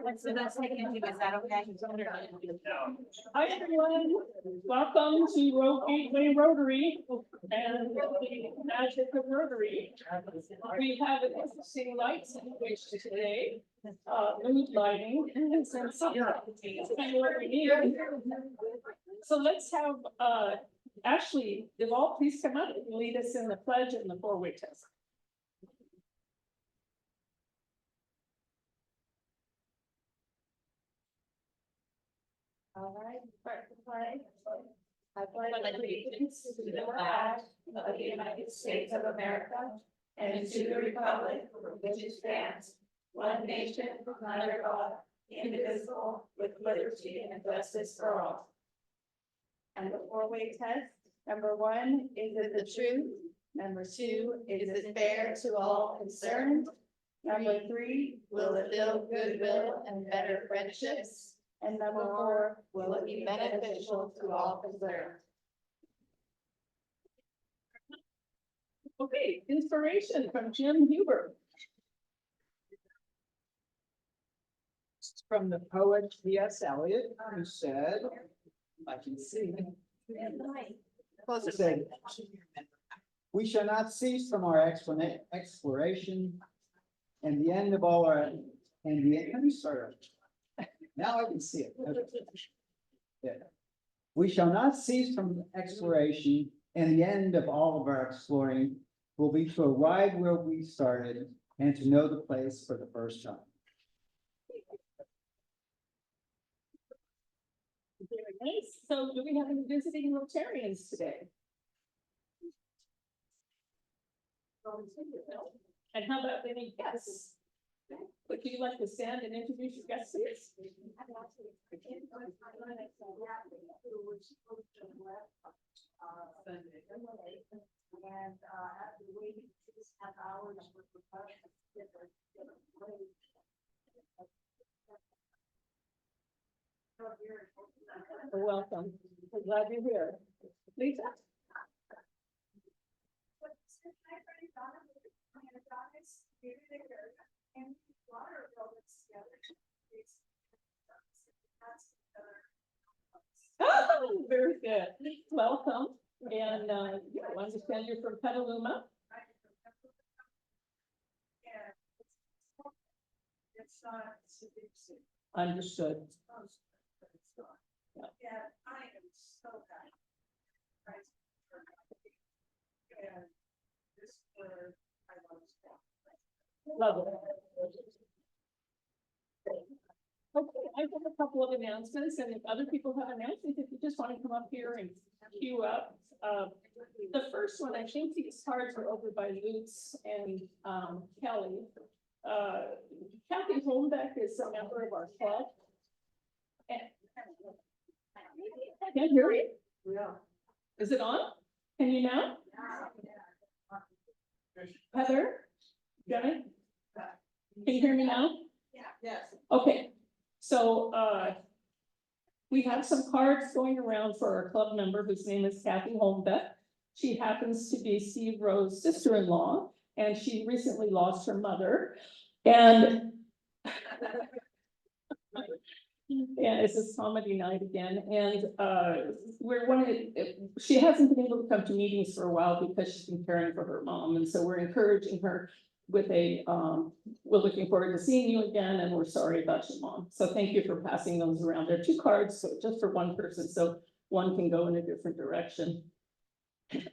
So that's taken into, is that okay? Hi everyone, welcome to Gateway Rotary and the magic of Rotary. We have an interesting lights in which today, mood lighting, and some it's kind of what we need. So let's have Ashley, Deval, please come up and lead us in the pledge and the four-way test. All right, start the flag. I pledge allegiance to the flag of the United States of America and to the republic for which it stands, one nation under God, indivisible, with liberty and justice for all. And the four-way test, number one, is it the truth? Number two, is it fair to all concerned? Number three, will it build goodwill and better friendships? And number four, will it be beneficial to all concerned? Okay, inspiration from Jim Huber. From the poet T.S. Eliot, who said, I can see. Said, we shall not cease from our exploration, and the end of all our, and the end, let me start. Now I can see it. Okay. Yeah. We shall not cease from exploration, and the end of all of our exploring will be to arrive where we started and to know the place for the first time. Very nice. So do we have any visiting Rotarians today? And how about any guests? Would you like to stand and introduce your guests, please? And after waiting 6.5 hours for professionals. Welcome. We're glad you're here. Lisa? Oh, very good. Welcome. And yeah, I understand you're from Petaluma. It's not a big city. Understood. Yeah, I am so happy. And this word I want to Love it. Okay, I have a couple of announcements, and if other people have announcements, if you just want to come up here and queue up. The first one, I think these cards are over by Lutz and Kelly. Kathy Holmbeck is a member of our club. And I can't hear you. Yeah. Is it on? Can you now? Heather? Jenny? Can you hear me now? Yeah. Yes. Okay, so we have some cards going around for our club member whose name is Kathy Holmbeck. She happens to be Steve Rowe's sister-in-law, and she recently lost her mother. And yeah, it's a comedy night again, and she hasn't been able to come to meetings for a while because she's been caring for her mom, and so we're encouraging her with a, we're looking forward to seeing you again, and we're sorry about your mom. So thank you for passing those around. There are 2 cards, so just for one person, so one can go in a different direction.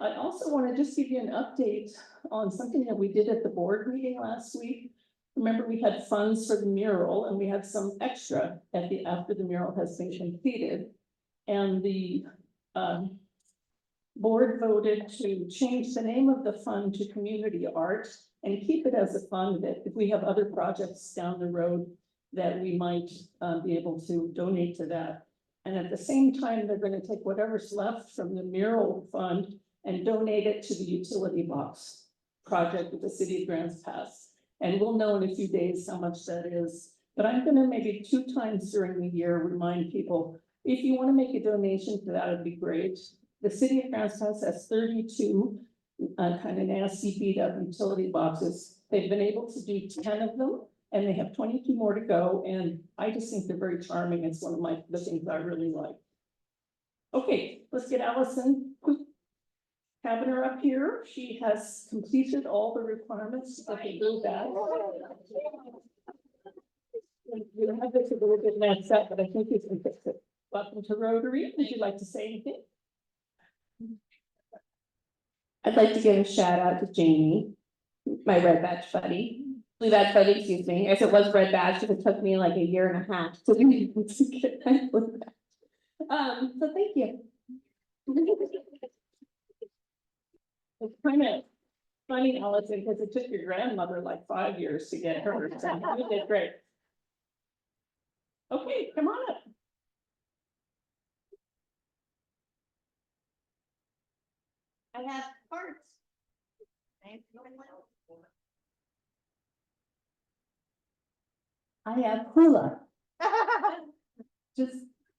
I also want to just give you an update on something that we did at the board meeting last week. Remember, we had funds for the mural, and we had some extra at after the mural has been completed. And the board voted to change the name of the fund to Community Art and keep it as a fund that if we have other projects down the road that we might be able to donate to that. And at the same time, they're going to take whatever's left from the mural fund and donate it to the utility box project that the city of Grants Pass. And we'll know in a few days how much that is. But I'm going to maybe 2 times during the year remind people, if you want to make a donation to that, it'd be great. The city of Grants Pass has 32 kind of nasty beat up utility boxes. They've been able to do 10 of them. and they have 22 more to go, and I just think they're very charming. It's one of the things I really like. Okay, let's get Allison Kavanagh up here. She has completed all the requirements that they do that. You have this a little bit messed up, but I think you can fix it. Welcome to Rotary. Would you like to say anything? I'd like to give a shout out to Jamie, my red badge buddy, blue badge buddy, excuse me. I guess it was red badge because it took me like a year and a half to get my blue badge. So thank you. It's kind of funny, Allison, because it took your grandmother like 5 years to get hers. So you did great. Okay, come on up. I have cards. I have hula. Just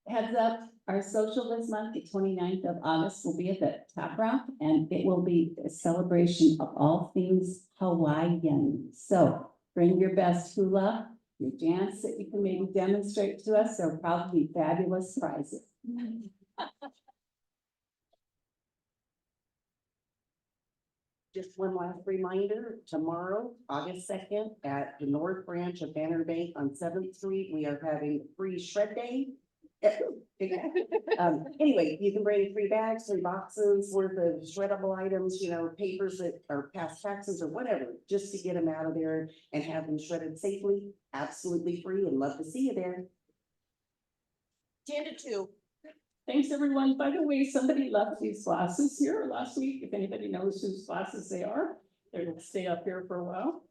heads up, our social this month, the 29th of August, will be at the Tap Rock, and it will be a celebration of all things Hawaiian. So bring your best hula, your dance that you can maybe demonstrate to us. There will probably be fabulous prizes. Just one last reminder, tomorrow, August 2nd, at the North Branch of Banner Bank on 7th Street, we are having free shred day. Anyway, you can bring 3 bags, 3 boxes worth of shreddable items, you know, papers that are past taxes or whatever, just to get them out of there and have them shredded safely, absolutely free, and love to see you there. 10 to 2. Thanks, everyone. By the way, somebody left these glasses here last week. If anybody knows whose glasses they are, they're going to stay up here for a while.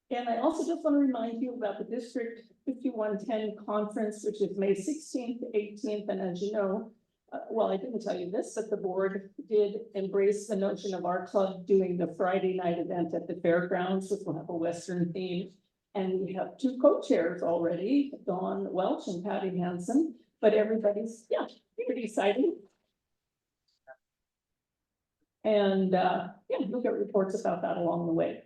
And I also just want to remind you about the District 5110 conference, which is May 16th to 18th. And as you know, well, I didn't tell you this, but the board did embrace the notion of our club doing the Friday night event at the fairgrounds, which will have a Western theme. And we have 2 co-chairs already, Dawn Welch and Patty Hansen, but everybody's, yeah, pretty exciting. And yeah, you'll get reports about that along the way.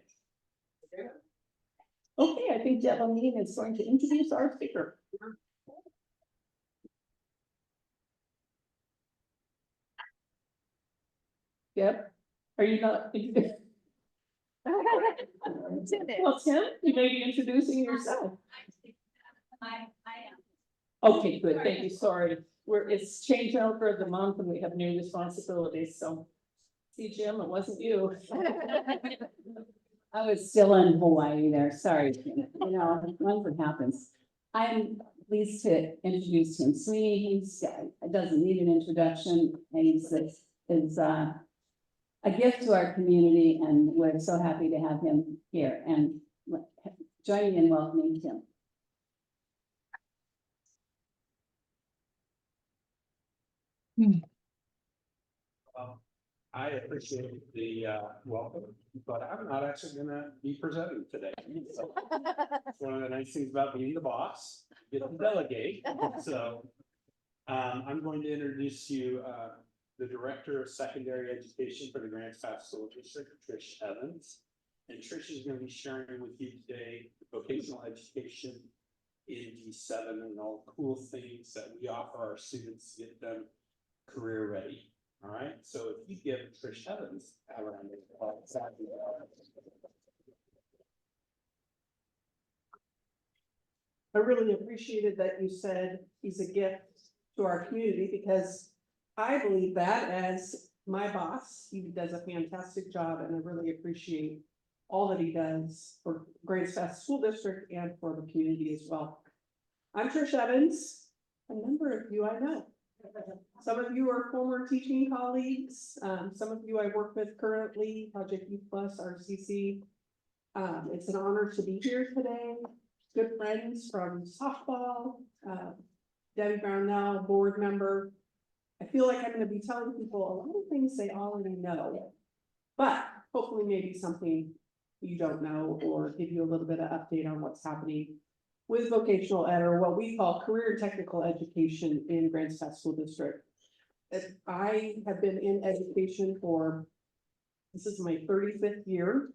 Okay, I think Devonine is going to introduce our speaker. Yep. Are you not? Well, Tim, you may be introducing yourself. I am. Okay, good. Thank you. Sorry. It's changeover of the month and we have new responsibilities. So see, Jim, it wasn't you. I was still in Hawaii there, sorry, you know, whatever happens. I'm pleased to introduce Tim Sweeney. He's, doesn't need an introduction, and he's a gift to our community, and we're so happy to have him here, and join me in welcoming Tim. I appreciate the welcome, but I'm not actually gonna be presenting today. So, it's one of the nice things about being the boss, you get to delegate. So I'm going to introduce you the Director of Secondary Education for the Grants Pass School District, Trish Evans. And Trish is going to be sharing with you today vocational education in G7 and all the cool things that we offer our students to get them career ready. All right, so if you give Trish Evans a round of applause. I really appreciated that you said he's a gift to our community, because I believe that as my boss. He does a fantastic job, and I really appreciate all that he does for Grants Pass School District and for the community as well. I'm Trish Evans. A number of you I know. Some of you are former teaching colleagues. Some of you I work with currently, Project Youth Plus, RCC. It's an honor to be here today. Good friends from softball, Debbie Brownell, board member. I feel like I'm going to be telling people a lot of things they already know, but hopefully maybe something you don't know, or give you a little bit of update on what's happening with vocational ed, or what we call career technical education in Grants Pass School District. I have been in education for, this is my 35th year.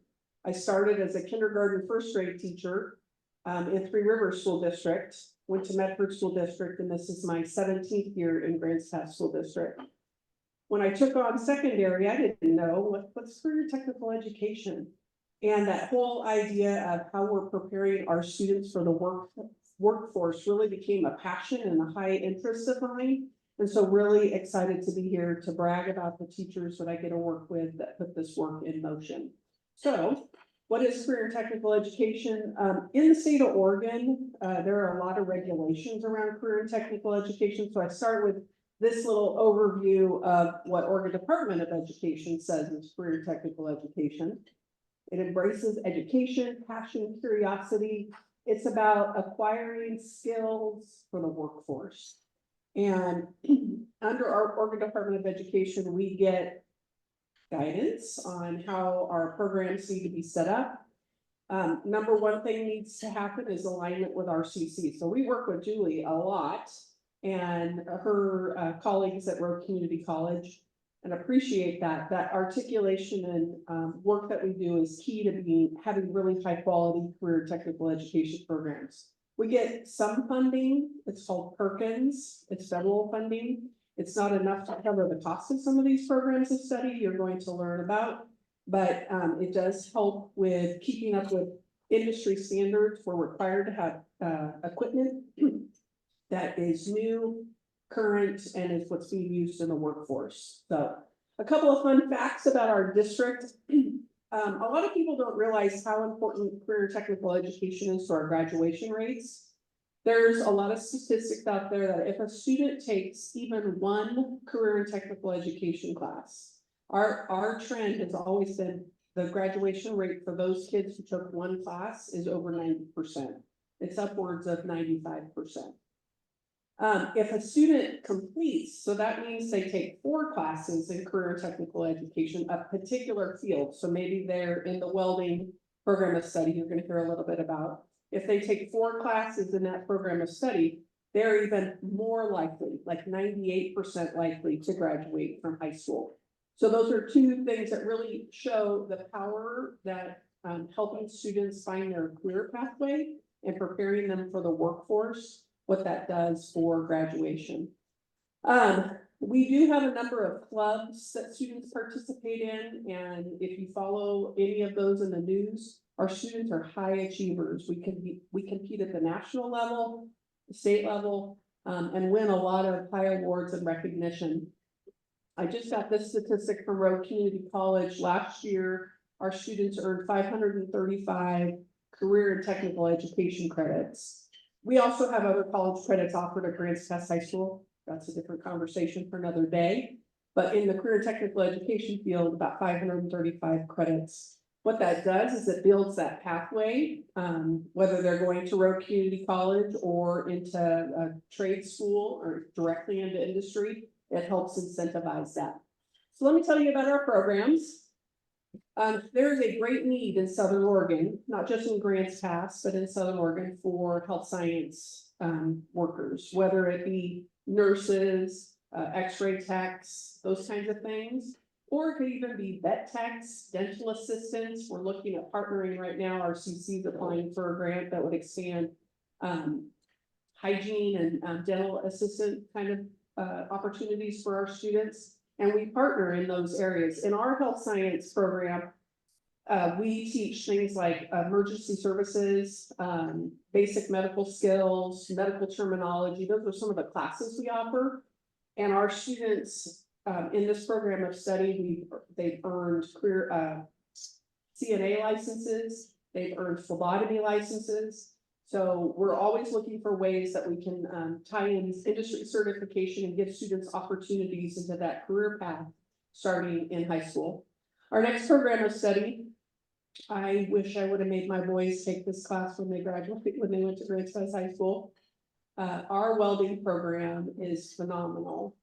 I started as a kindergarten first grade teacher in Three Rivers School District, went to Medford School District, and this is my 17th year in Grants Pass School District. When I took on secondary, I didn't know what's career technical education. And that whole idea of how we're preparing our students for the workforce really became a passion and a high interest of mine. And so really excited to be here to brag about the teachers that I get to work with that put this work in motion. So what is career and technical education? In the state of Oregon, there are a lot of regulations around career and technical education. So I start with this little overview of what Oregon Department of Education says is career and technical education. It embraces education, passion, curiosity. It's about acquiring skills for the workforce. And under our Oregon Department of Education, we get guidance on how our programs need to be set up. Number one thing needs to happen is alignment with RCC. So we work with Julie a lot and her colleagues at Road Community College, and appreciate that articulation and work that we do is key to having really high quality career technical education programs. We get some funding. It's called Perkins. It's federal funding. It's not enough to cover the cost of some of these programs of study you're going to learn about, but it does help with keeping up with industry standards. We're required to have equipment that is new, current, and is what's being used in the workforce. So a couple of fun facts about our district. A lot of people don't realize how important career technical education is to our graduation rates. There's a lot of statistics out there that if a student takes even one career and technical education class, our trend has always been the graduation rate for those kids who took one class is over 90%. It's upwards of 95%. If a student completes, so that means they take 4 classes in career and technical education, a particular field. So maybe they're in the welding program of study you're going to hear a little bit about. If they take 4 classes in that program of study, they're even more likely, like 98% likely to graduate from high school. So those are 2 things that really show the power that helping students find their career pathway and preparing them for the workforce, what that does for graduation. We do have a number of clubs that students participate in, and if you follow any of those in the news, our students are high achievers. We compete at the national level, the state level, and win a lot of high awards and recognition. I just got this statistic from Road Community College. Last year, our students earned 535 career and technical education credits. We also have other college credits offered at Grants Pass High School. That's a different conversation for another day. But in the career technical education field, about 535 credits. What that does is it builds that pathway, whether they're going to Road Community College or into a trade school or directly into industry, it helps incentivize that. So let me tell you about our programs. There's a great need in Southern Oregon, not just in Grants Pass, but in Southern Oregon for health science workers, whether it be nurses, x-ray techs, those kinds of things, or it could even be vet techs, dental assistants. We're looking at partnering right now. RCC is applying for a grant that would expand hygiene and dental assistant kind of opportunities for our students. And we partner in those areas. In our health science program, we teach things like emergency services, basic medical skills, medical terminology. Those are some of the classes we offer. And our students in this program of study, they've earned career CNA licenses, they've earned phlebotomy licenses. So we're always looking for ways that we can tie in industry certification and give students opportunities into that career path starting in high school. Our next program of study, I wish I would have made my boys take this class when they graduated, when they went to Grants Pass High School. Our welding program is phenomenal.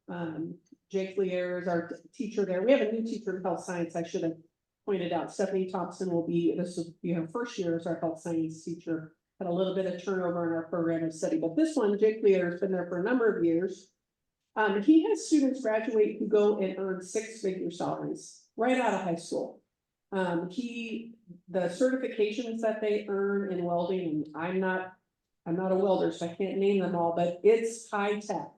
Jake Lear is our teacher there. We have a new teacher in health science. I should have pointed out. Stephanie Thompson will be, this will be her first year as our health science teacher. Had a little bit of turnover in our program of study, but this one, Jake Lear, has been there for a number of years. He has students graduate who go and earn 6-figure salaries right out of high school. He the certifications that they earn in welding, and I'm not a welder, so I can't name them all, but it's high tech.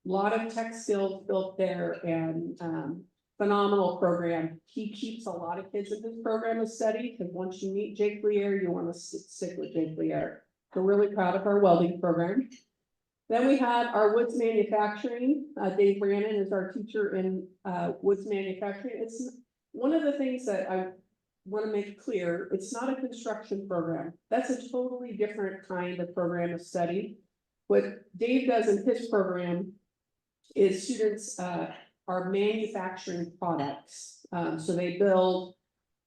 Lot of tech skills built there and, phenomenal program. He keeps a lot of kids in his program of study, because once you meet Jake Lear, you want to stick with Jake Lear. We're really proud of our welding program. Then we had our woods manufacturing. Dave Brannon is our teacher in, woods manufacturing. It's one of the things that I want to make clear, it's not a construction program. That's a totally different kind of program of study. What Dave does in his program is students, are manufacturing products. So they build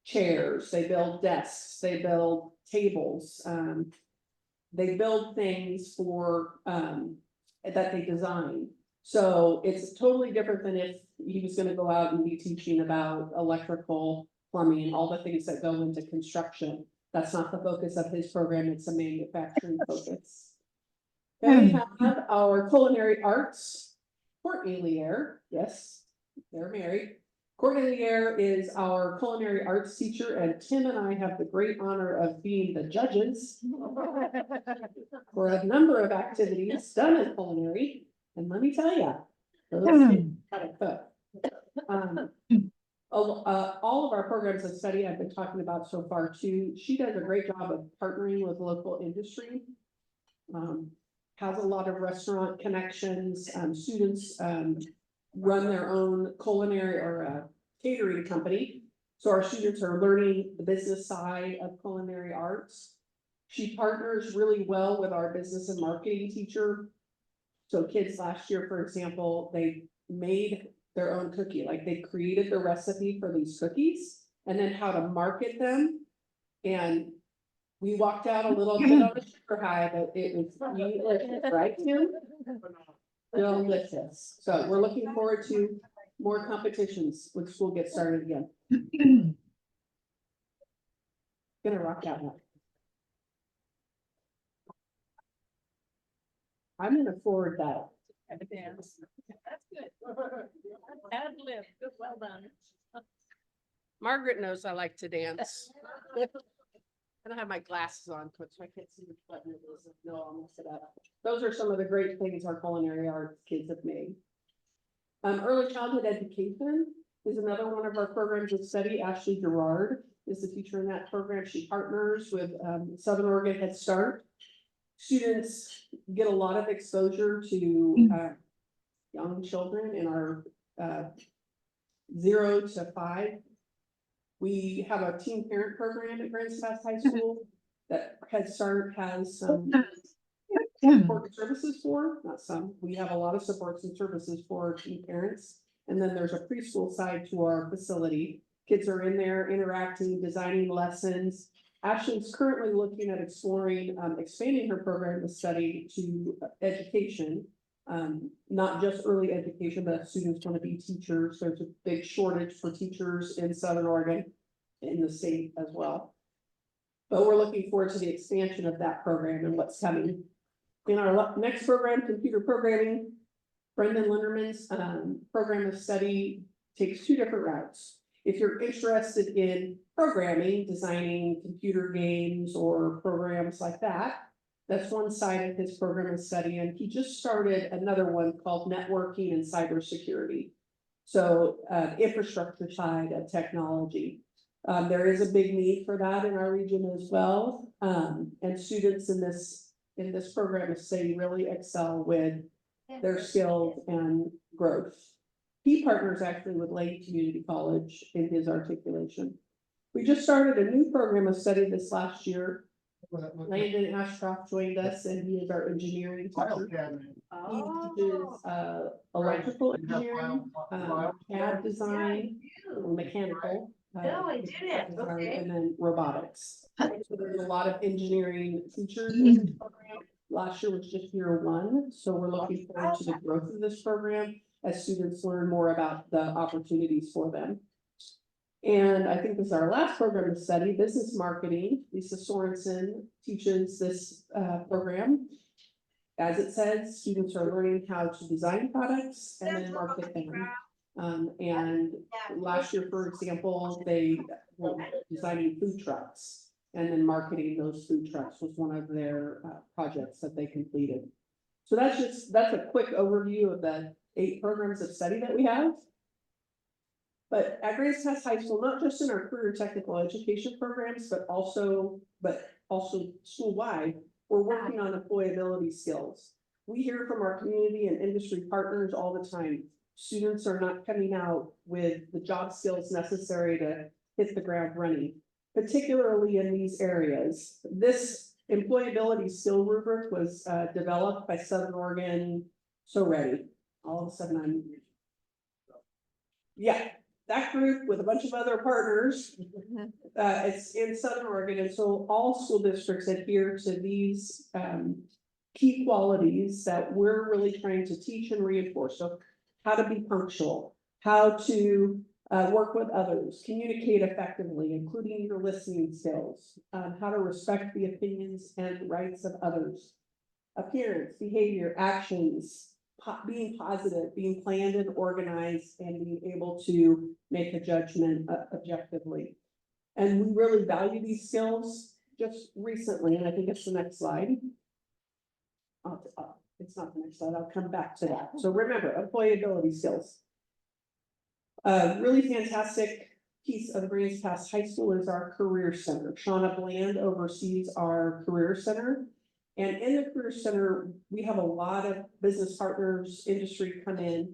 chairs, they build desks, they build tables, they build things for, that they design. So it's totally different than if he was gonna go out and be teaching about electrical, plumbing, and all the things that go into construction. That's not the focus of his program, it's a manufacturing focus. Then we have our culinary arts. Courtney Lear, yes, they're married. Courtney Lear is our culinary arts teacher, and Tim and I have the great honor of being the judges for a number of activities done in culinary. And let me tell you, those kids had a cook. All of our programs of study I've been talking about so far too, she does a great job of partnering with local industry. Has a lot of restaurant connections, students, run their own culinary or catering company. So our students are learning the business side of culinary arts. She partners really well with our business and marketing teacher. So kids last year, for example, they made their own cookie, like they created the recipe for these cookies and then how to market them. And we walked out a little bit on a sugar high, but it was delicious, right, Tim? Delicious. So we're looking forward to more competitions, which will get started again. Gonna rock out now. I'm gonna forward that. That's good. Ad lib, good, well done. Margaret knows I like to dance. I don't have my glasses on, so I can't see which button it is. No, I'll mess it up. Those are some of the great things our culinary arts kids have made. Early childhood education is another one of our programs of study. Ashley Gerard is the teacher in that program. She partners with Southern Oregon Head Start. Students get a lot of exposure to young children in our 0 to 5. We have a teen parent program at Grants Pass High School that Head Start has some support services for, not some, we have a lot of supports and services for teen parents. And then there's a preschool side to our facility. Kids are in there interacting, designing lessons. Ashley's currently looking at exploring, expanding her program of study to education. Not just early education, but students want to be teachers. There's a big shortage for teachers in Southern Oregon, in the state as well. But we're looking forward to the expansion of that program and what's coming. In our next program, computer programming, Brendan Linderman's program of study takes 2 different routes. If you're interested in programming, designing computer games or programs like that, that's one side of his program of study, and he just started another one called networking and cybersecurity. So infrastructure side of technology. There is a big need for that in our region as well. And students in this program of study really excel with their skills and growth. He partners actually with Lake Community College in his articulation. We just started a new program of study this last year. Landon Ashcroft joined us, and he is our engineering teacher. He teaches electrical engineering, CAD design, mechanical. No, I didn't. Okay. And then robotics. So there's a lot of engineering teachers in this program. Last year was just year 1, so we're looking forward to the growth of this program as students learn more about the opportunities for them. And I think this is our last program to study, business marketing. Lisa Sorensen teaches this program. As it says, students are learning how to design products and then market them. And last year, for example, they were designing food trucks. And then marketing those food trucks was one of their projects that they completed. So that's a quick overview of the 8 programs of study that we have. But at Grants Pass High School, not just in our career technical education programs, but also school-wide, we're working on employability skills. We hear from our community and industry partners all the time. Students are not coming out with the job skills necessary to hit the ground running, particularly in these areas. This employability skill rubric was developed by Southern Oregon So Ready. All of a sudden that group with a bunch of other partners, it's in Southern Oregon, and so all school districts adhere to these key qualities that we're really trying to teach and reinforce. So how to be punctual, how to work with others, communicate effectively, including your listening skills, how to respect the opinions and rights of others, appearance, behavior, actions, being positive, being planned and organized, and being able to make a judgment objectively. And we really value these skills. Just recently, and I think it's the next slide. It's not the next slide, I'll come back to that. So remember, employability skills. A really fantastic piece of Grants Pass High School is our Career Center. Shauna Bland oversees our Career Center. And in the Career Center, we have a lot of business partners, industry come in,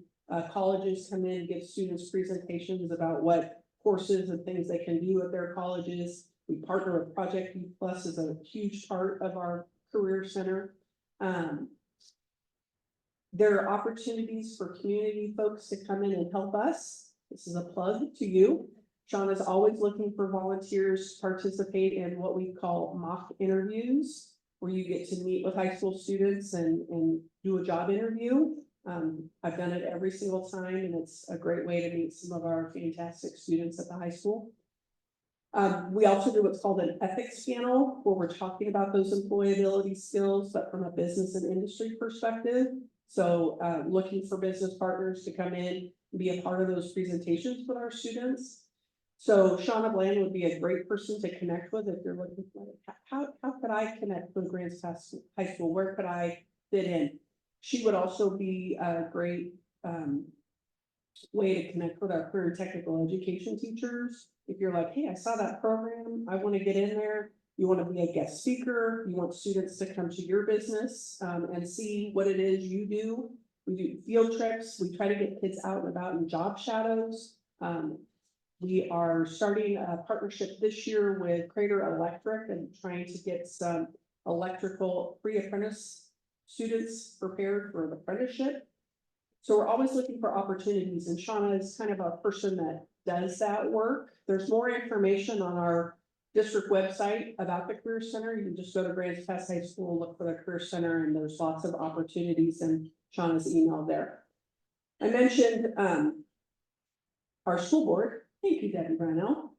colleges come in, give students presentations about what courses and things they can do at their colleges. We partner with Project U Plus as a huge part of our Career Center. There are opportunities for community folks to come in and help us. This is a plug to you. Sean is always looking for volunteers to participate in what we call mock interviews, where you get to meet with high school students and do a job interview. I've done it every single time, and it's a great way to meet some of our fantastic students at the high school. We also do what's called an ethics panel, where we're talking about those employability skills, but from a business and industry perspective. So looking for business partners to come in and be a part of those presentations with our students. So Shauna Bland would be a great person to connect with if you're looking for, how could I connect with Grants Pass High School? Where could I fit in? She would also be a great way to connect with our career technical education teachers. If you're like, hey, I saw that program, I want to get in there. You want to be a guest speaker. You want students to come to your business and see what it is you do. We do field trips. We try to get kids out and about in job shadows. We are starting a partnership this year with Crater Electric and trying to get some electrical pre-apprentice students prepared for the apprenticeship. So we're always looking for opportunities, and Shauna is kind of a person that does that work. There's more information on our district website about the Career Center. You can just go to Grants Pass High School, look for the Career Center, and there's lots of opportunities in Shauna's email there. I mentioned our school board. Thank you, Debbie Brownell,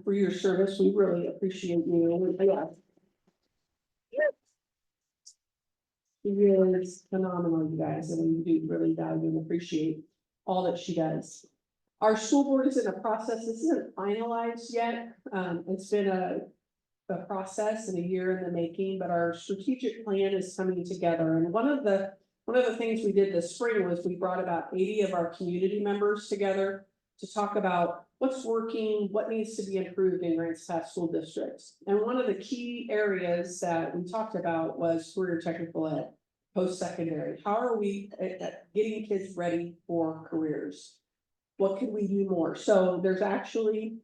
for your service. We really appreciate you. She really is phenomenal, you guys, and we do really value and appreciate all that she does. Our school board is in a process. This isn't finalized yet. It's been a process and a year in the making, but our strategic plan is coming together. And one of the things we did this spring was we brought about 80 of our community members together to talk about what's working, what needs to be improved in Grants Pass School Districts. And one of the key areas that we talked about was career technical ed, post-secondary. How are we getting kids ready for careers? What can we do more? So there's actually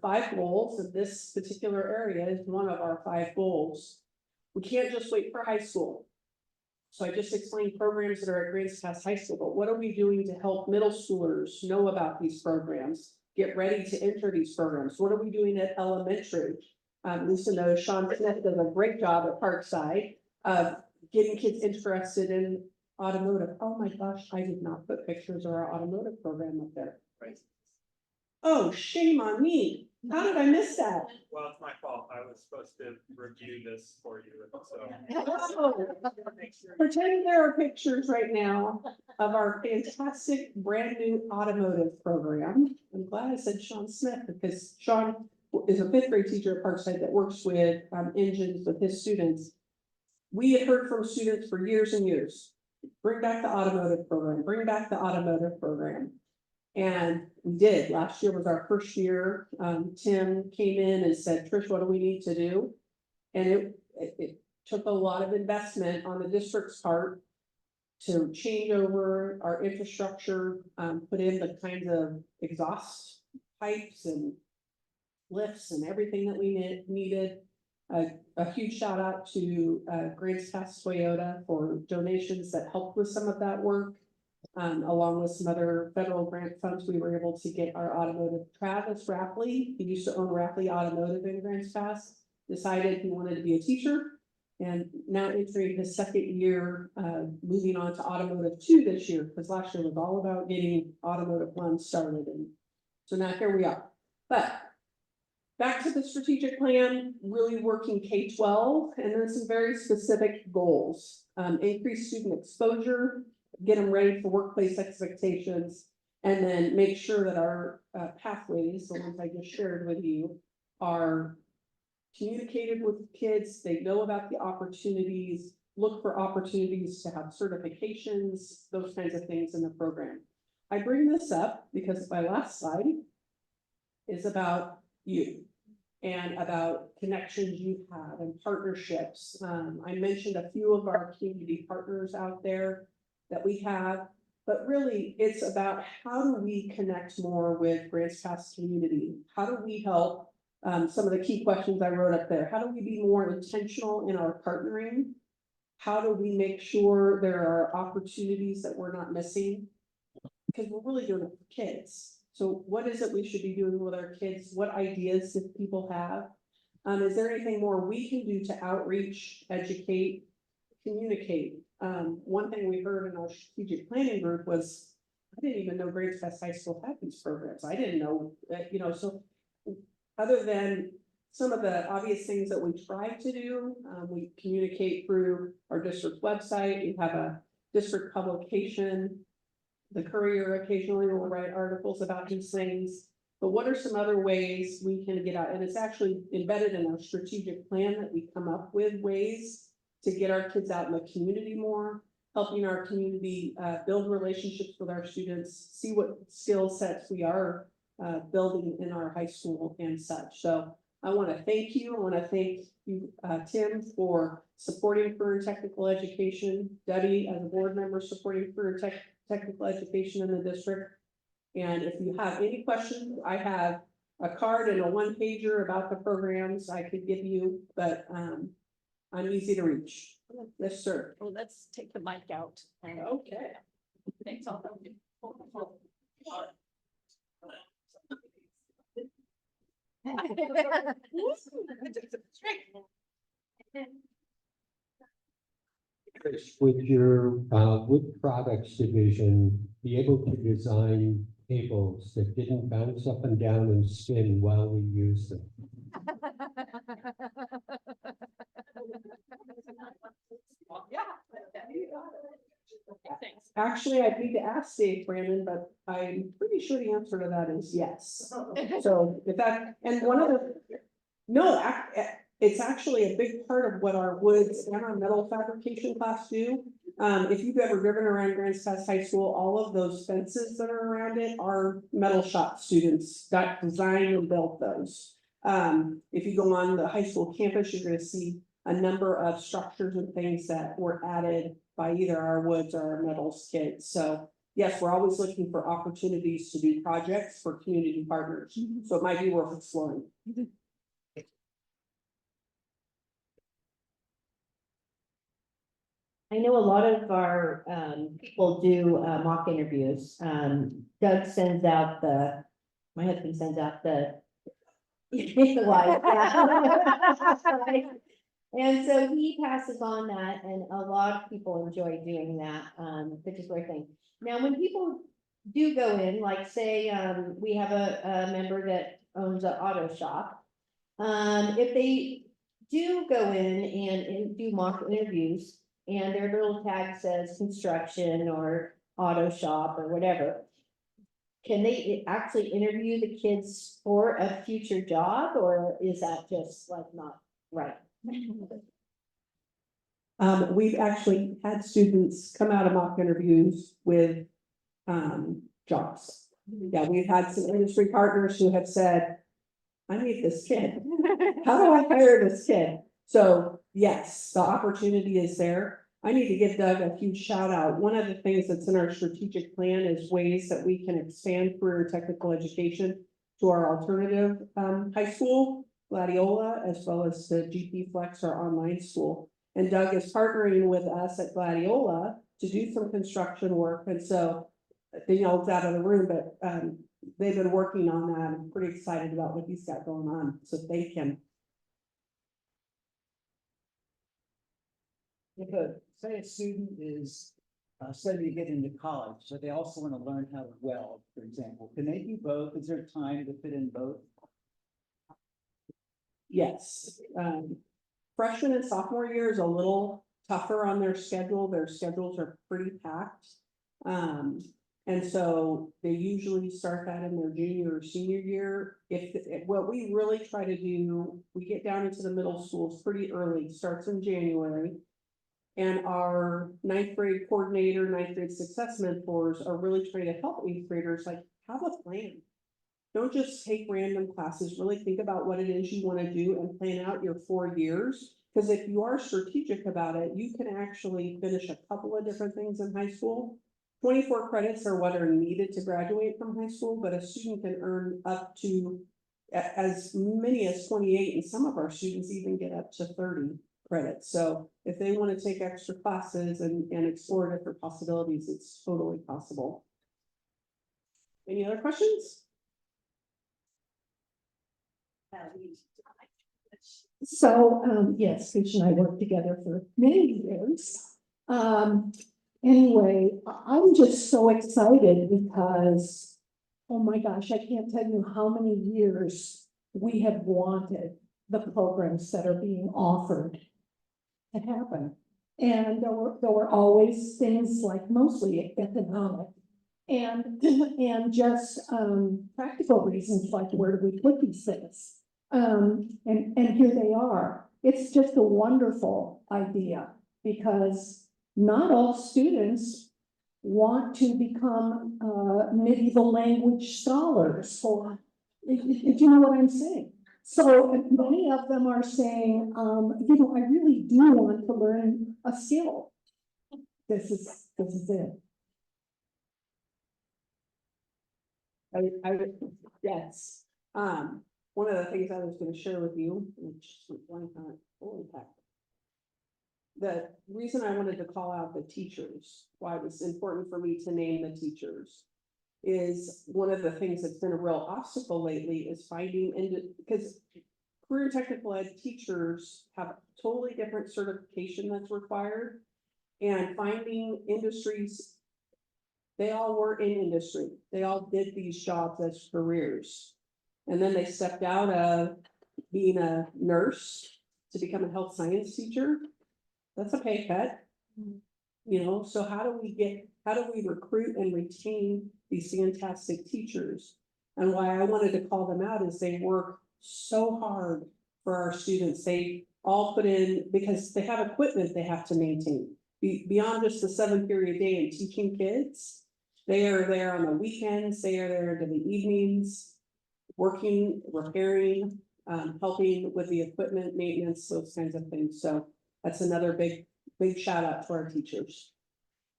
5 goals, and this particular area is one of our 5 goals. We can't just wait for high school. So I just explained programs that are at Grants Pass High School, but what are we doing to help middle schoolers know about these programs, get ready to enter these programs? What are we doing at elementary? Lisa knows Sean Smith does a great job at Parkside of getting kids interested in automotive. Oh my gosh, I did not put pictures of our automotive program up there. Right. Oh, shame on me. How did I miss that? Well, it's my fault. I was supposed to review this for you, so. Oh, pretend there are pictures right now. of our fantastic brand new automotive program. I'm glad I said Sean Smith because Sean is a fifth grade teacher at Parkside that works with engines with his students. We had heard from students for years and years, bring back the automotive program, bring back the automotive program. And we did. Last year was our first year. Tim came in and said, Trish, what do we need to do? And it took a lot of investment on the district's part to change over our infrastructure, put in the kinds of exhaust pipes and lifts and everything that we needed. A huge shout out to Grants Pass Toyota for donations that helped with some of that work. Along with some other federal grant funds, we were able to get our automotive. Travis Rapley, he used to own Rapley Automotive in Grants Pass, decided he wanted to be a teacher. And now entering his second year, moving on to automotive 2 this year, because last year was all about getting automotive 1 started. And so now here we are. But back to the strategic plan, really working K-12, and then some very specific goals. Increase student exposure, get them ready for workplace expectations, and then make sure that our pathways, the ones I just shared with you, are communicated with kids, they know about the opportunities, look for opportunities to have certifications, those kinds of things in the program. I bring this up because my last slide is about you and about connections you've had and partnerships. I mentioned a few of our community partners out there that we have, but really it's about how do we connect more with Grants Pass community? How do we help? Some of the key questions I wrote up there. How do we be more intentional in our partnering? How do we make sure there are opportunities that we're not missing? Because we're really doing it for kids. So what is it we should be doing with our kids? What ideas do people have? Is there anything more we can do to outreach, educate, communicate? One thing we heard in our strategic planning group was, I didn't even know Grants Pass High School had these programs. I didn't know that, so other than some of the obvious things that we try to do, we communicate through our district website. We have a district publication. The Courier occasionally will write articles about these things. But what are some other ways we can get out? And it's actually embedded in our strategic plan that we come up with ways to get our kids out in the community more, helping our community build relationships with our students, see what skill sets we are building in our high school and such. So I want to thank you. I want to thank you, Tim, for supporting career and technical education. Debbie, as a board member, supporting career and technical education in the district. And if you have any questions, I have a card and a one-pager about the programs I could give you, but I'm easy to reach. Yes, sir. Well, let's take the mic out. Okay. Thanks all. Would your wood products division be able to design tables that didn't bounce up and down and spin while we use them? Actually, I'd need to ask Dave Brandon, but I'm pretty sure the answer to that is yes. So if that, and one of the, no, it's actually a big part of what our woods and our metal fabrication class do. If you've ever driven around Grants Pass High School, all of those fences that are around it are metal shop students that designed and built those. If you go on the high school campus, you're gonna see a number of structures and things that were added by either our woods or our metals kids. So yes, we're always looking for opportunities to do projects for community partners. So it might be worth exploring. I know a lot of our people do mock interviews. Doug sends out my husband sends out the wife, yeah. And so he passes on that, and a lot of people enjoy doing that particular thing. Now, when people do go in, like say we have a member that owns an auto shop, if they do go in and do mock interviews, and their little tag says construction or auto shop or whatever. Can they actually interview the kids for a future job, or is that just like not right? We've actually had students come out of mock interviews with, jobs. Yeah, we've had some industry partners who have said, I need this kid. How do I hire this kid? So yes, the opportunity is there. I need to give Doug a huge shout out. One of the things that's in our strategic plan is ways that we can expand career technical education to our alternative high school, Gladiola, as well as the GP Flex, our online school. And Doug is partnering with us at Gladiola to do some construction work. And so Danielle's out of the room, but they've been working on that. I'm pretty excited about what he's got going on. So thank him. If say a student is studying to get into college, so they also want to learn how to weld, for example, can they do both? Is there time to fit in both? Yes, freshman and sophomore year is a little tougher on their schedule. Their schedules are pretty packed. And so they usually start that in their junior or senior year. If what we really try to do, we get down into the middle schools pretty early, starts in January. And our ninth grade coordinator, ninth grade success mentors are really trying to help eighth graders, like, have a plan. Don't just take random classes, really think about what it is you want to do and plan out your 4 years. Because if you are strategic about it, you can actually finish a couple of different things in high school. 24 credits are what are needed to graduate from high school, but a student can earn up to as many as 28, and some of our students even get up to 30 credits. So if they want to take extra classes and explore different possibilities, it's totally possible. Any other questions? So, yes, Fish and I worked together for many years. Anyway, I'm just so excited because, oh my gosh, I can't tell you how many years we have wanted the programs that are being offered to happen. And there were always things like mostly economic and just practical reasons like where do we put these things? And here they are. It's just a wonderful idea because not all students want to become medieval language scholars or, if you know what I'm saying. So many of them are saying, I really do want to learn a skill. This is it. Yes. One of the things I was going to share with you, which one time, the reason I wanted to call out the teachers, why it was important for me to name the teachers, is one of the things that's been a real obstacle lately is finding, because career and technical ed teachers have totally different certification that's required, and finding industries. They all were in industry. They all did these jobs as careers. And then they stepped out of being a nurse to become a health science teacher. That's a pay cut. So how do we recruit and retain these fantastic teachers? And why I wanted to call them out is they work so hard for our students. They all put in, because they have equipment they have to maintain. Beyond just the 7-period day and teaching kids, they are there on the weekends, they are there into the evenings, working, repairing, helping with the equipment maintenance, those kinds of things. So that's another big shout out to our teachers.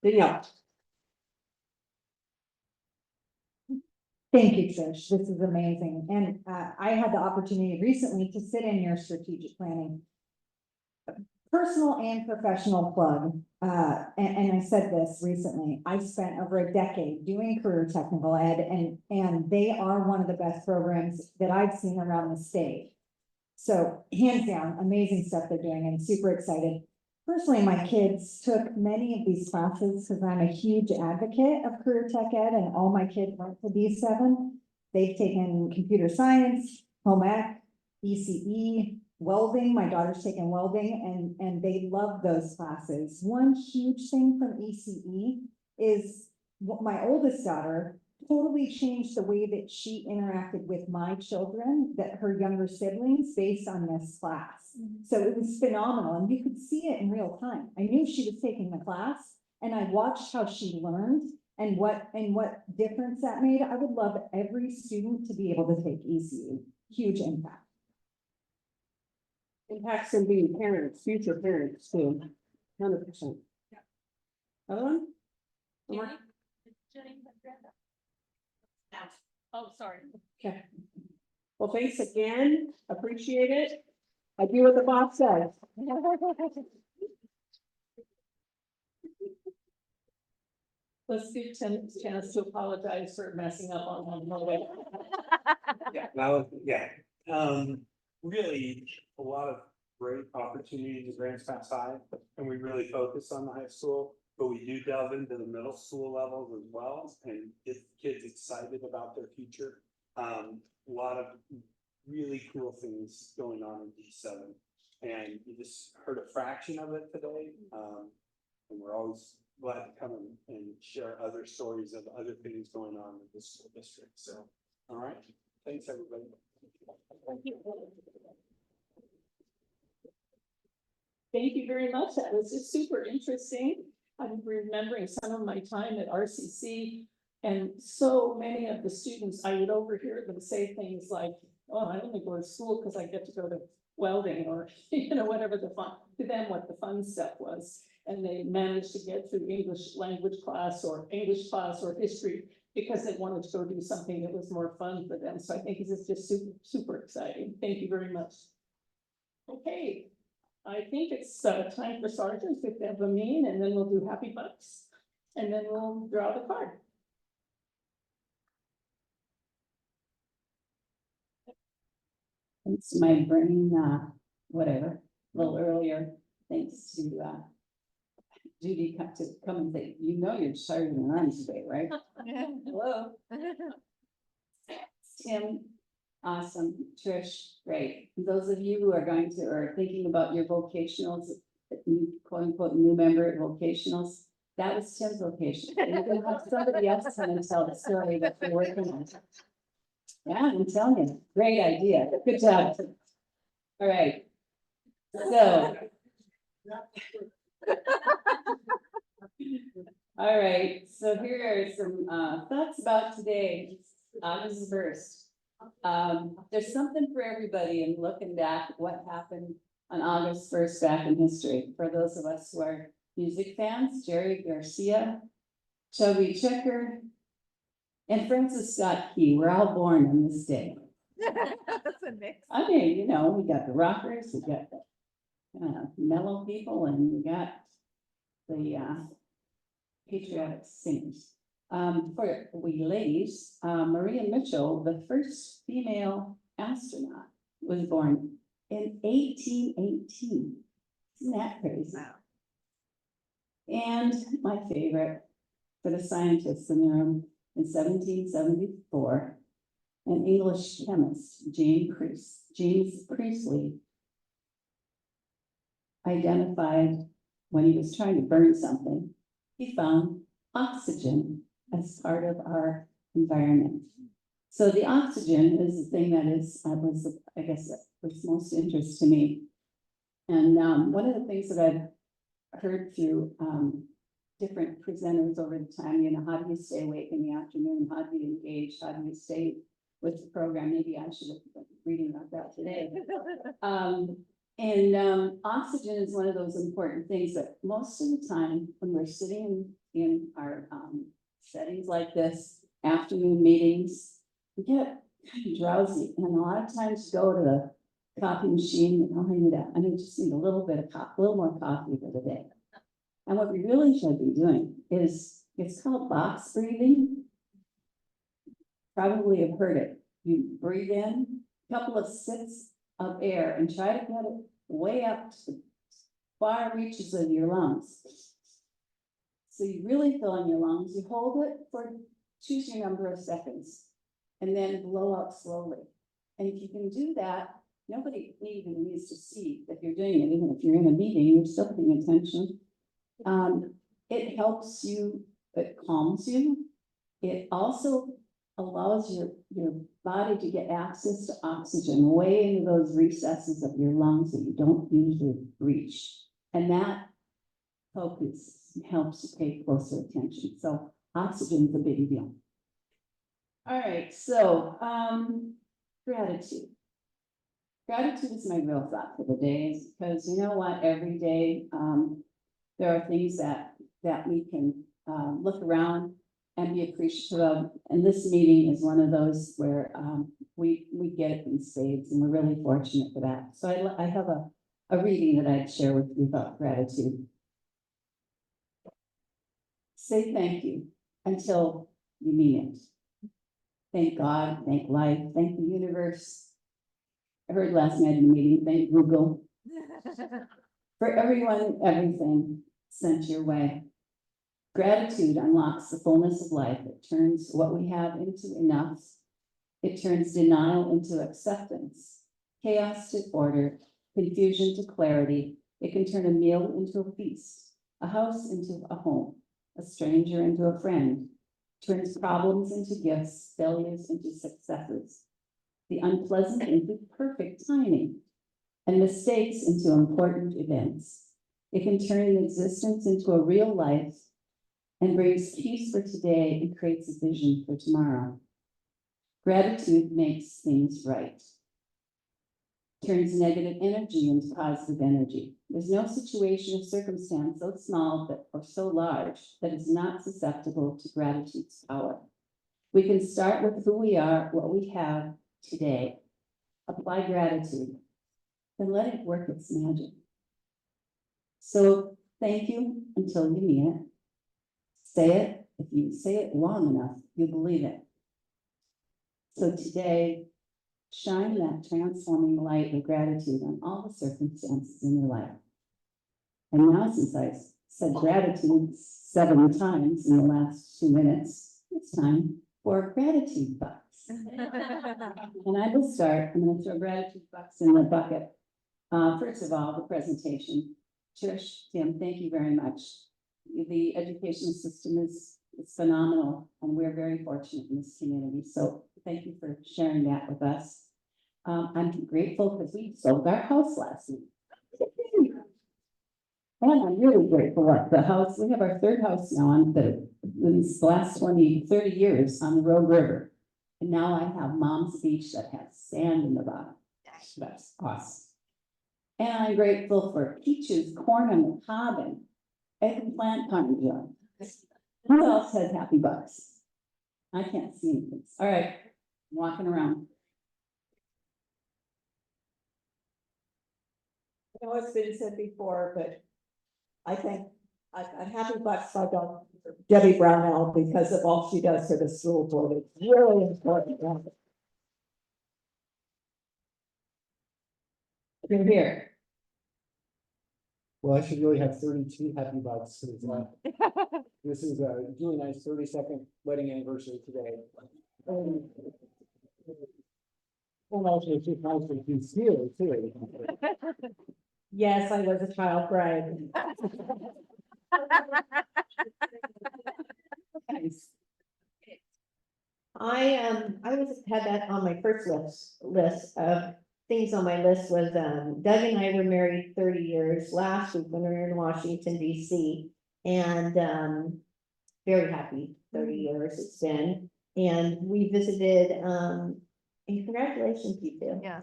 Danielle. Thank you, Trish. This is amazing. And I had the opportunity recently to sit in your strategic planning. Personal and professional plug. And I said this recently, I spent over a decade doing career technical ed, and they are one of the best programs that I've seen around the state. So hands down, amazing stuff they're doing and super excited. Personally, my kids took many of these classes because I'm a huge advocate of career tech ed, and all my kids went to D7. They've taken computer science, home ec, ECE, welding. My daughter's taken welding, and they love those classes. One huge thing from ECE is my oldest daughter totally changed the way that she interacted with my children, that her younger siblings, based on this class. So it was phenomenal, and you could see it in real time. I knew she was taking the class, and I watched how she learned and what difference that made. I would love every student to be able to take ECU. Huge impact. Impacts on being parents, future parents too, 100%. Other one? One more? Oh, sorry. Okay. Well, thanks again, appreciate it. I do what the boss says. Let's give Tim a chance to apologize for messing up on one way. Really a lot of great opportunities at Grants Pass High, and we really focus on the high school, but we do delve into the middle school levels as well and get kids excited about their future. A lot of really cool things going on in D7, and you just heard a fraction of it today. And we're always glad to come and share other stories of other things going on in the school district. So, all right, thanks everybody. Thank you very much. That was just super interesting. I'm remembering some of my time at RCC, and so many of the students, I would overhear them say things like, oh, I only go to school because I get to go to welding, or, whatever to them, what the fun stuff was. And they managed to get through English language class or history because they wanted to go do something that was more fun for them. So I think this is just super, super exciting. Thank you very much. Okay, I think it's time for sergeants if they have a mean, and then we'll do happy bucks, and then we'll draw the card. It's my brain, whatever, a little earlier, thanks to, Judy come and say, you're tired and running today, right? Hello. Tim, awesome. Trish, great. Those of you who are are thinking about your vocationals, quote unquote, new member at vocationals, that was Tim's vocation. You're gonna have somebody else come and tell the story that you're working on. Yeah, I'm telling you, great idea. Good job. All right. So. All right, so here are some thoughts about today, August 1st. There's something for everybody in looking back at what happened on August 1st back in history. For those of us who are music fans, Jerry Garcia, Chubby Checker, and Francis Scott Key were all born on this day. That's a mix. I mean, we got the rockers, we got the mellow people, and we got the patriotic singers. For we ladies, Maria Mitchell, the first female astronaut, was born in 1818. Isn't that crazy? Wow. And my favorite, for the scientists in the room, in 1774, an English chemist, James Priestley, identified when he was trying to burn something, he found oxygen as part of our environment. So the oxygen is the thing that I guess, was most interest to me. And one of the things that I've heard through different presenters over the time, how do you stay awake in the afternoon? How do you engage? How do you stay with the program? Maybe I should have been reading about that today. Oxygen is one of those important things that most of the time when we're sitting in our settings like this, afternoon meetings, we get kind of drowsy, and a lot of times go to the coffee machine and I just need a little bit of coffee, a little more coffee for the day. And what we really should be doing is, it's called box breathing. Probably have heard it. You breathe in a couple of sips of air and try to get it way up to the far reaches of your lungs. So you really fill in your lungs, you hold it for, choose your number of seconds, and then blow out slowly. And if you can do that, nobody even needs to see that you're doing it. Even if you're in a meeting, you're still paying attention. It helps you it calms you. It also allows your body to get access to oxygen way into those recesses of your lungs that you don't usually reach. And that focus helps you pay closer attention. So oxygen is a big deal. All right, so gratitude. Gratitude is my real thought for the day, because you know what, every day there are things that we can look around and be appreciative of. And this meeting is one of those where we get it in spades, and we're really fortunate for that. So I have a reading that I'd share with you about gratitude. Say thank you until you mean it. Thank God, thank life, thank the universe. I heard last night in the meeting, thank Google for everyone and everything sent your way. Gratitude unlocks the fullness of life. It turns what we have into enough. It turns denial into acceptance, chaos to order, confusion to clarity. It can turn a meal into a feast, a house into a home, a stranger into a friend, turns problems into gifts, failures into successes, the unpleasant into perfect timing, and mistakes into important events. It can turn existence into a real life and brings peace for today and creates a vision for tomorrow. Gratitude makes things right. Turns negative energy into positive energy. There's no situation or circumstance so small or so large that is not susceptible to gratitude's power. We can start with who we are, what we have today. Apply gratitude, then let it work its magic. So thank you until you mean it. Say it. If you say it long enough, you believe it. So today, shine that transforming light of gratitude on all the circumstances in your life. And now, since I said gratitude 7 times in the last 2 minutes, it's time for gratitude bucks. And I will start. I'm going to throw gratitude bucks in the bucket. First of all, the presentation. Trish, Tim, thank you very much. The education system is phenomenal, and we're very fortunate in this community. So thank you for sharing that with us. I'm grateful because we sold our house last week. And I'm really grateful at the house. We have our 3rd house now on these last 20, 30 years on the Rogue River. And now I have Mom's Beach that has sand in the bottom. That's awesome. And I'm grateful for peaches, corn on the cob, and eggplant parmesan. Who else has happy bucks? I can't see anything. All right, I'm walking around. I know it's been said before, but I think I'm happy bucks I don't Debbie Brownell because of all she does for the school board. It's really important. You're here. Well, I should really have 32 happy bucks. This is a really nice 32nd wedding anniversary today. And also, it's just nice that he's here too. Yes, I was a child bride. Nice. I had that on my first list of things on my list was, Doug and I were married 30 years last week when we were in Washington, DC. And, very happy 30 years it's been. And we visited, and congratulations, you too. Yeah.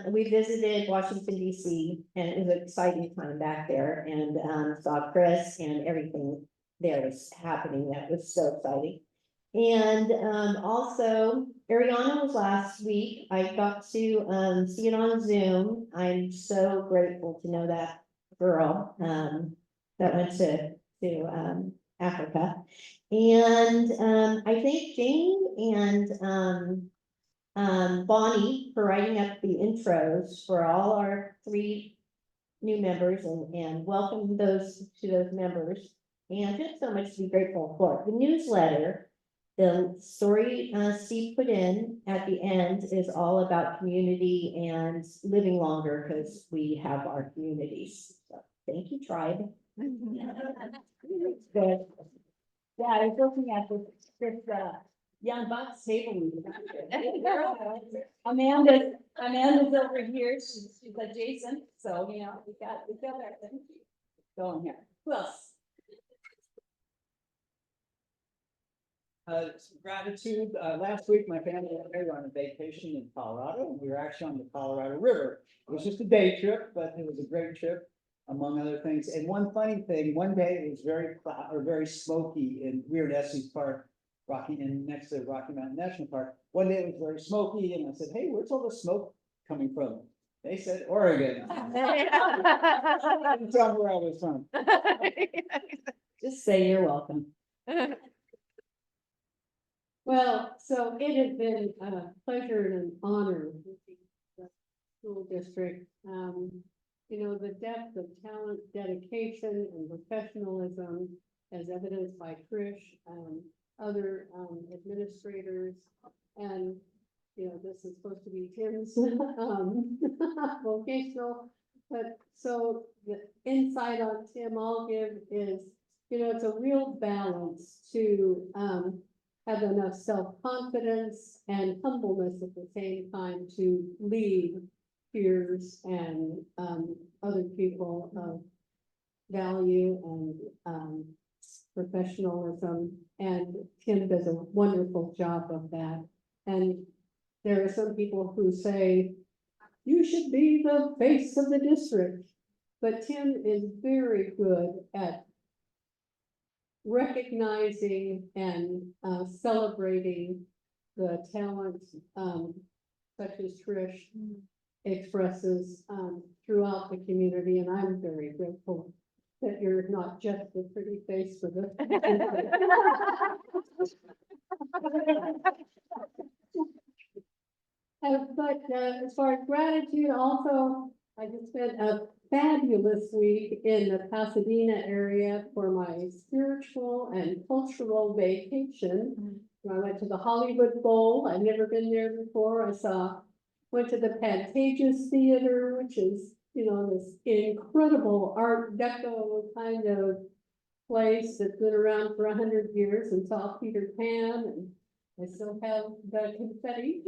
We visited Washington, DC, and it was an exciting time back there, and, saw Chris, and everything there was happening. That was so exciting. And also, Ariana was last week. I got to see it on Zoom. I'm so grateful to know that girl that went to Africa. And I thank Jane and Bonnie for writing up the intros for all our 3 new members, and welcome those to those members. And just so much to be grateful for. The newsletter, the story Steve put in at the end is all about community and living longer because we have our communities. So thank you, tribe. Good. Yeah, I was looking at this, young bucks table. Amanda's over here, she's adjacent, so, you know, we got everything going here. Who else? Some gratitude, last week, my family and I were on a vacation in Colorado, and we were actually on the Colorado River. It was just a day trip, but it was a great trip, among other things. And one funny thing, one day it was very smoky, and we were at Estes Park, next to Rocky Mountain National Park. One day it was very smoky, and I said, hey, where's all the smoke coming from? They said, Oregon. I didn't tell them where I was from. Just say you're welcome. Well, so it has been a pleasure and an honor with the school district. You know, the depth of talent, dedication, and professionalism as evidenced by Trish, other administrators, and you know, this is supposed to be Tim's vocational. But so the insight on Tim I'll give is, you know, it's a real balance to have enough self-confidence and humbleness at the same time to lead peers and other people of value and professionalism. And Tim does a wonderful job of that. And there are some people who say, you should be the face of the district. But Tim is very good at recognizing and celebrating the talent such as Trish expresses throughout the community, and I'm very grateful that you're not just the pretty face for the. But as far as gratitude, also, I just spent a fabulous week in the Pasadena area for my spiritual and cultural vacation. I went to the Hollywood Bowl. I'd never been there before. Went to the Pantages Theater, which is, you know, this incredible Art Deco kind of place that's been around for 100 years, and saw Peter Pan, and I still have the confetti.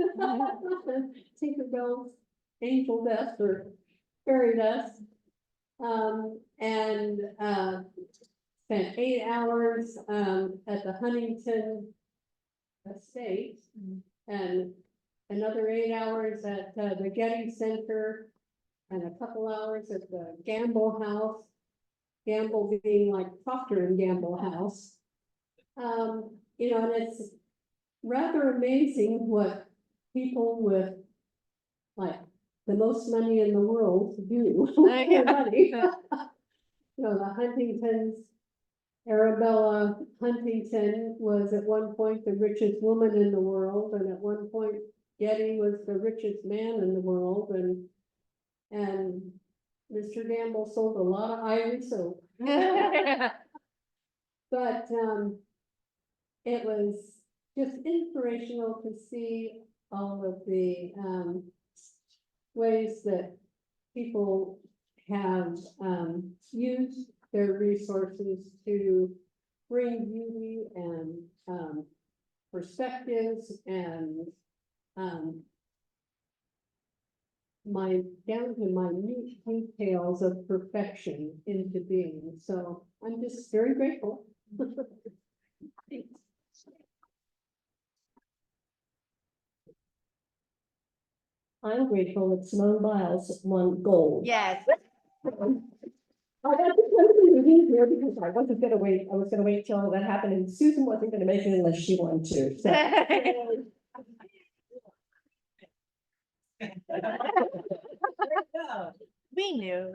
Tinkerbell's angel dust or fairy dust. And spent 8 hours at the Huntington Estate, and another 8 hours at the Getty Center, and a couple hours at the Gamble House. Gamble being like Procter and Gamble House. You know, and it's rather amazing what people with like the most money in the world do with their money. You know, the Huntingtons, Arabella Huntington was at one point the richest woman in the world, and at one point Getty was the richest man in the world, and Mr. Gamble sold a lot of Ivory soap. But it was just inspirational to see all of the ways that people have used their resources to bring beauty and perspectives and down to minute details of perfection into being. So I'm just very grateful. I'm grateful that Simone Biles won gold. Yes. I got to here because I wasn't gonna wait. I was gonna wait till that happened, and Susan wasn't gonna make it unless she won too. So. We knew.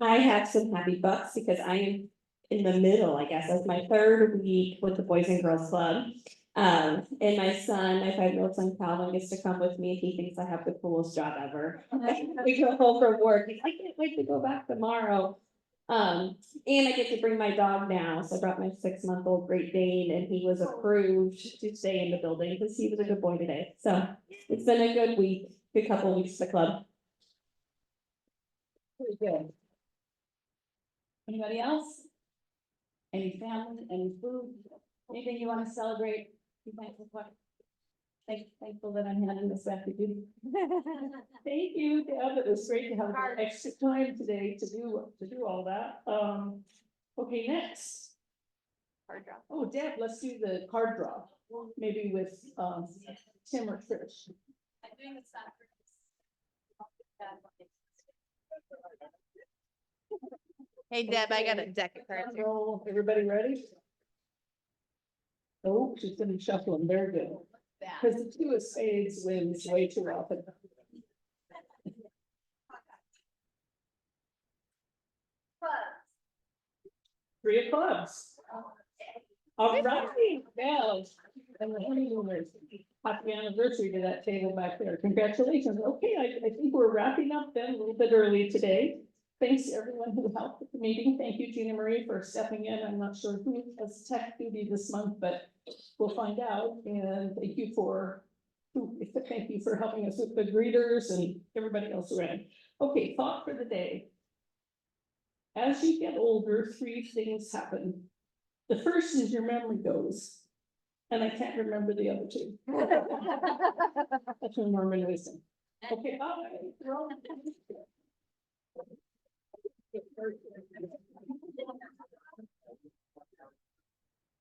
I have some happy bucks because I am in the middle, I guess, of my third week with the Boys and Girls Club. And my 5-year-old son Calvin gets to come with me. He thinks I have the coolest job ever. We go home from work. He's like, I can't wait to go back tomorrow. And I get to bring my dog now. So I brought my 6-month-old Great Dane, and he was approved to stay in the building because he was a good boy today. So it's been a good week, good couple weeks at the club. Very good. Anybody else? Any family, any food, anything you want to celebrate? Be thankful for? Thankful that I'm handing this back to you. Thank you, Deb. It was great to have extra time today to do all that. Okay, next. Card draw. Oh, Deb, let's do the card draw, maybe with, Tim or Trish. I'm doing this after. Hey Deb, I got a deck of cards here. Roll, everybody ready? Oh, she's gonna shuffle them, very good. Because the two of spades wins way too often. Three of clubs. All right, now, and the honeymooners, happy anniversary to that table back there. Congratulations. Okay, I think we're wrapping up then a little bit early today. Thanks to everyone who helped with the meeting. Thank you, Gina Marie, for stepping in. I'm not sure who has tech duty this month, but we'll find out. And thank you for helping us with the greeters and everybody else around. Okay, thought for the day. As you get older, three things happen. The first is your memory goes, and I can't remember the other two. That's when Norman wisdom. Okay, bye.